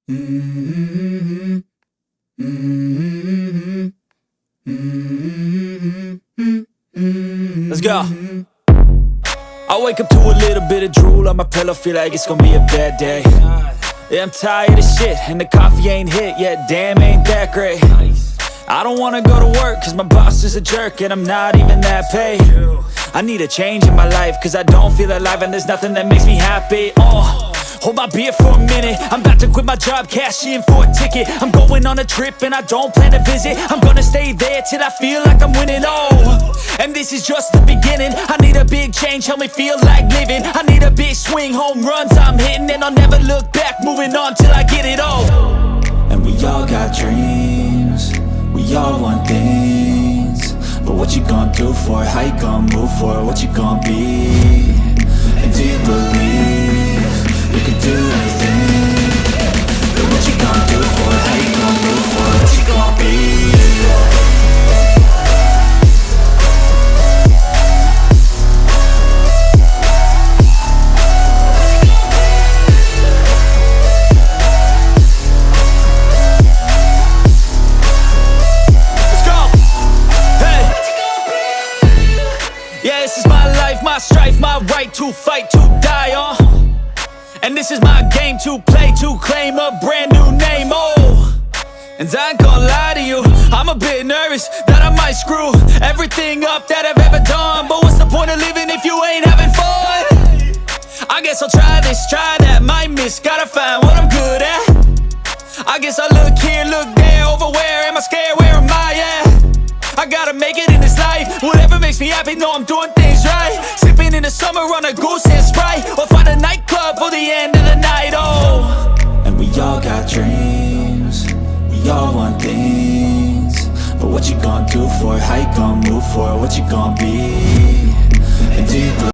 Mm-hmm. Mm-hmm. Mm-hmm. Let's go. I wake up to a little bit of drool on my pillow, feel like it's gonna be a bad day. Yeah, I'm tired of shit, and the coffee ain't hit yet, damn, ain't that great. I don't wanna go to work, cause my boss is a jerk, and I'm not even that paid. I need a change in my life, cause I don't feel alive, and there's nothing that makes me happy. Hold my beer for a minute, I'm about to quit my job, cash in for a ticket. I'm going on a trip and I don't plan to visit. I'm gonna stay there till I feel like I'm winning, and this is just the beginning. I need a big change, help me feel like living. I need a big swing, home runs I'm hitting, and I'll never look back, moving on till I get it all. And we all got dreams, we all want things, but what you gonna do for it? How you gonna move for it? What you gonna be? And do you believe you can do anything? But what you gonna do for it? How you gonna move for it? What you gonna be? Yeah, this is my life, my strife, my right to fight, to die on. And this is my game to play, to claim a brand new name, And I ain't gonna lie to you, I'm a bit nervous that I might screw everything up that I've ever done. But what's the point of living if you ain't having fun? I guess I'll try this, try that, might miss, gotta find what I'm good at. I guess I look here, look there, over where am I scared, where am I at? I gotta make it in this life, whatever makes me happy, know I'm doing things right. Sipping in the summer on a goose and Sprite, or find a nightclub for the end of the night, And we all got dreams, we all want things, but what you gonna do for it? How you gonna move for it? What you gonna be? And do you